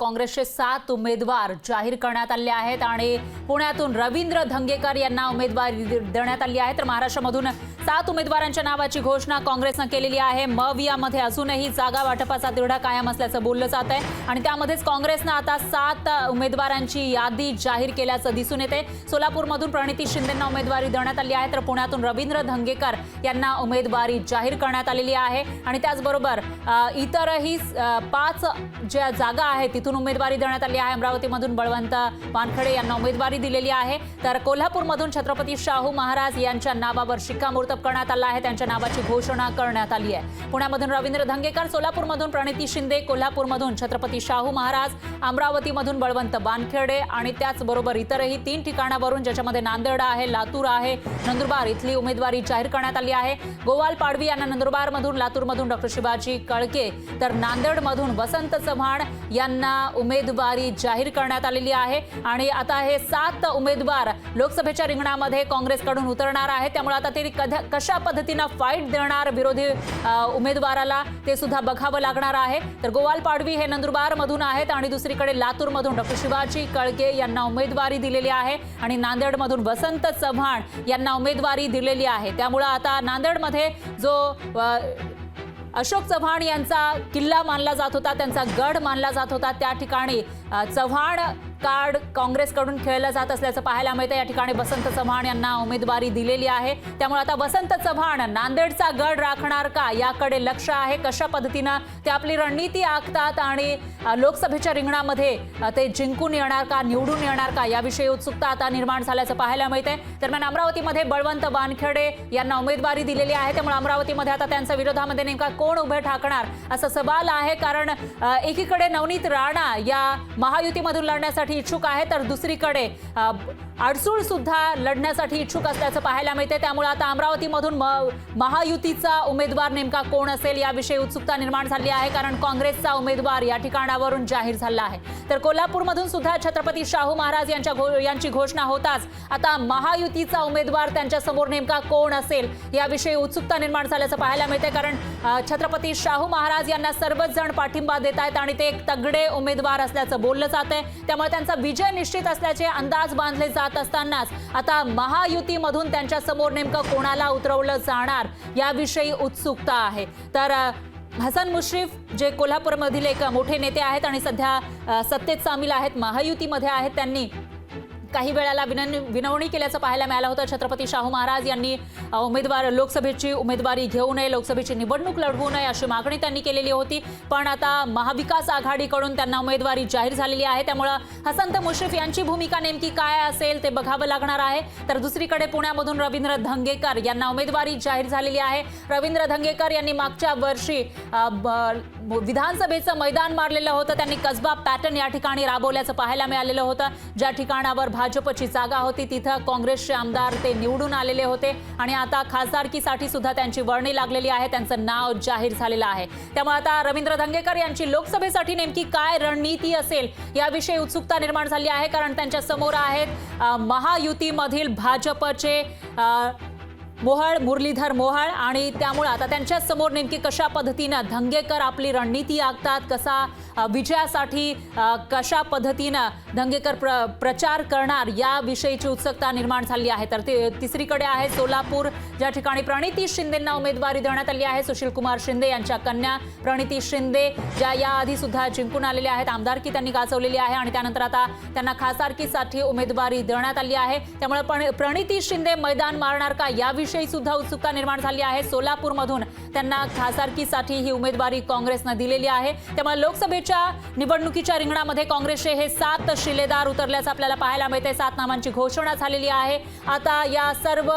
काँग्रेसचे 7 उमेदवार जाहीर करण्यात आले आहेत आणि पुण्यातून रवींद्र धंगेकर यांना उमेदवारी देण्यात आली आहे। तर महाराष्ट्रामधून 7 उमेदवारांच्या नावाची घोषणा काँग्रेसने केलेली आहे। मवियामध्ये अजूनही जागा वाटपाचा तिढा कायम असल्याचं बोललं जात आहे आणि त्यामध्येच काँग्रेसने आता 7 उमेदवारांची यादी जाहीर केल्याचं दिसून येते। सोलापूरमधून प्रणिती शिंदेंना उमेदवारी देण्यात आली आहे, तर पुण्यातून रवींद्र धंगेकर यांना उमेदवारी जाहीर करण्यात आलेली आहे आणि त्याचबरोबर इतरही 5 ज्या जागा आहेत तिथून उमेदवारी देण्यात आली आहे। अमरावतीमधून बळवंत वानखडे यांना उमेदवारी दिलेली आहे, तर कोल्हापूरमधून छत्रपती शाहू महाराज यांच्या नावावर शिक्कामोर्तब करण्यात आला आहे, त्यांच्या नावाची घोषणा करण्यात आली आहे। पुण्यामधून रवींद्र धंगेकर, सोलापूरमधून प्रणिती शिंदे, कोल्हापूरमधून छत्रपती शाहू महाराज, अमरावतीमधून बळवंत वानखडे आणि त्याचबरोबर इतरही 3 ठिकाणावरून ज्याच्यामध्ये नांदेड आहे, लातूर आहे, नंदुरबार इथली उमेदवारी जाहीर करण्यात आली आहे। गोवाल पाडवी यांना नंदुरबारमधून, लातूरमधून डॉक्टर शिवाजी कळके, तर नांदेडमधून वसंत चव्हाण यांना उमेदवारी जाहीर करण्यात आलेली आहे आणि आता हे 7 उमेदवार लोकसभेच्या रिंगणामध्ये काँग्रेसकडून उतरणार आहे। त्यामुळे आता ते कशा पद्धतीने फाईट देणार विरोधी उमेदवाराला ते सुद्धा बघावं लागणार आहे। तर गोवाल पाडवी हे नंदुरबारमधून आहेत आणि दुसरीकडे लातूरमधून डॉक्टर शिवाजी कळके यांना उमेदवारी दिलेली आहे आणि नांदेडमधून वसंत चव्हाण यांना उमेदवारी दिलेली आहे। त्यामुळे आता नांदेडमध्ये जो अशोक चव्हाण यांचा किल्ला मानला जात होता, त्यांचा गड मानला जात होता, त्या ठिकाणी चव्हाण कार्ड काँग्रेसकडून खेळलं जात असल्याचं पाहायला मिळतं। या ठिकाणी वसंत चव्हाण यांना उमेदवारी दिलेली आहे, त्यामुळे आता वसंत चव्हाण नांदेडचा गड राखणार का याकडे लक्ष आहे। कशा पद्धतीनं ते आपली रणनीती आखतात आणि लोकसभेच्या रिंगणामध्ये ते जिंकून येणार का, निवडून येणार का याविषयी उत्सुकता आता निर्माण झाल्याचं पाहायला मिळतंय। दरम्यान अमरावतीमध्ये बळवंत वानखेडे यांना उमेदवारी दिलेली आहे, त्यामुळे अमरावतीमध्ये आता त्यांच्या विरोधामध्ये नेमका कोण उभे ठाकणार असा सवाल आहे, कारण एकीकडे नवनीत राणा या महायुतीमधून लढण्यासाठी इच्छुक आहे, तर दुसरीकडे अडसूळ सुद्धा लढण्यासाठी इच्छुक असल्याचं पाहायला मिळते। त्यामुळे आता अमरावतीमधून महायुतीचा उमेदवार नेमका कोण असेल याविषयी उत्सुकता निर्माण झाली आहे, कारण काँग्रेसचा उमेदवार या ठिकाणावरून जाहीर झाला आहे। तर कोल्हापूरमधून सुद्धा छत्रपती शाहू महाराज यांची घोषणा होताच आता महायुतीचा उमेदवार त्यांच्या समोर नेमका कोण असेल याविषयी उत्सुकता निर्माण झाल्याचं पाहायला मिळते, कारण छत्रपती शाहू महाराज यांना सर्वच जण पाठिंबा देत आहेत आणि ते एक तगडे उमेदवार असल्याचं बोललं जात आहे। त्यामुळे त्यांचा विजय निश्चित असल्याचे अंदाज बांधले जात असतानाच आता महायुतीमधून त्यांच्या समोर नेमकं कोणाला उतरवलं जाणार याविषयी उत्सुकता आहे। तर हसन मुश्रीफ जे कोल्हापूरमधील एक मोठे नेते आहेत आणि सध्या सत्तेत सामील आहेत, महायुतीमध्ये आहेत, त्यांनी काही वेळाला विनवणी केल्याचं पाहायला मिळालं होतं। छत्रपती शाहू महाराज यांनी लोकसभेची उमेदवारी घेऊ नये, लोकसभेची निवडणूक लढवू नये अशी मागणी त्यांनी केलेली होती, पण आता महाविकास आघाडीकडून त्यांना उमेदवारी जाहीर झालेली आहे। त्यामुळे हसन मुश्रीफ यांची भूमिका नेमकी काय असेल ते बघावं लागणार आहे। तर दुसरीकडे पुण्यामधून रवींद्र धंगेकर यांना उमेदवारी जाहीर झालेली आहे। रवींद्र धंगेकर यांनी मागच्या वर्षी विधानसभेचं मैदान मारलेलं होतं, त्यांनी कसबा पॅटर्न या ठिकाणी राबवल्याचं पाहायला मिळालेलं होतं। ज्या ठिकाणावर भाजपची जागा होती तिथं काँग्रेसचे आमदार ते निवडून आलेले होते आणि आता खासदारकीसाठी सुद्धा त्यांची वर्णी लागलेली आहे, त्यांचं नाव जाहीर झालेलं आहे। त्यामुळे आता रवींद्र धंगेकर यांची लोकसभेसाठी नेमकी काय रणनीती असेल याविषयी उत्सुकता निर्माण झाली आहे, कारण त्यांच्या समोर आहेत महायुतीमधील भाजपचे मुरलीधर मोहोळ आणि त्यामुळे आता त्यांच्या समोर नेमकी कशा पद्धतीने धंगेकर आपली रणनीती आखतात, कसा विजयासाठी कशा पद्धतीने धंगेकर प्रचार करणार याविषयीची उत्सुकता निर्माण झाली आहे। तर तिसरीकडे आहे सोलापूर, ज्या ठिकाणी प्रणिती शिंदेंना उमेदवारी देण्यात आली आहे। सुशील कुमार शिंदे यांच्या कन्या प्रणिती शिंदे ज्या याआधी सुद्धा जिंकून आलेल्या आहेत, आमदारकी त्यांनी गाजवलेली आहे आणि त्यानंतर आता त्यांना खासदारकीसाठी उमेदवारी देण्यात आली आहे। त्यामुळे प्रणिती शिंदे मैदान मारणार का याविषयी सुद्धा उत्सुकता निर्माण झाली आहे। सोलापूरमधून त्यांना खासदारकीसाठी ही उमेदवारी काँग्रेसने दिलेली आहे। त्यामुळे लोकसभेच्या निवडणुकीच्या रिंगणामध्ये काँग्रेसचे हे 7 शिलेदार उतरल्याचं आपल्याला पाहायला मिळते। 7 नामांची घोषणा झालेली आहे। आता या सर्व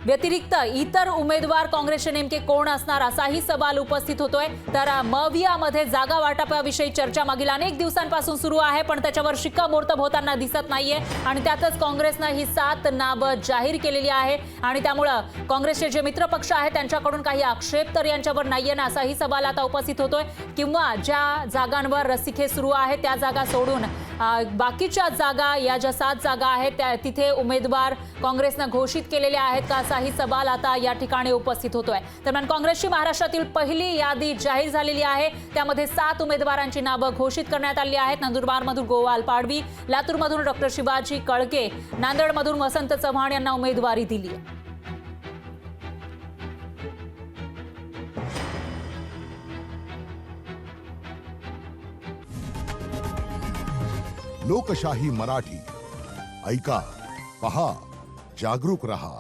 व्यतिरिक्त इतर उमेदवार काँग्रेसचे नेमके कोण असणार असाही सवाल उपस्थित होतोय। तर मवियामध्ये जागा वाटपाविषयी चर्चा मागील अनेक दिवसांपासून सुरू आहे, पण त्याच्यावर शिक्कामोर्तब होताना दिसत नाहीये आणि त्यातच काँग्रेसने ही 7 नावं जाहीर केलेली आहे आणि त्यामुळे काँग्रेसचे जे मित्रपक्ष आहेत त्यांच्याकडून काही आक्षेप तर यांच्यावर नाहीये ना असाही सवाल आता उपस्थित होतोय, किंवा ज्या जागांवर रस्सीखेच सुरू आहे त्या जागा सोडून बाकीच्या जागा या ज्या 7 जागा आहेत तिथे उमेदवार काँग्रेसने घोषित केलेल्या आहेत का असा असाही सवाल आता या ठिकाणी उपस्थित होतोय। दरम्यान काँग्रेसची महाराष्ट्रातील पहिली यादी जाहीर झालेली आहे। त्यामध्ये 7 उमेदवारांची नावं घोषित करण्यात आली आहेत। नंदुरबारमधून गोवाल पाडवी, लातूरमधून डॉक्टर शिवाजी कळके, नांदेडमधून वसंत चव्हाण यांना उमेदवारी दिली आहे। लोकशाही मराठी ऐका, पहा, जागरूक रहा।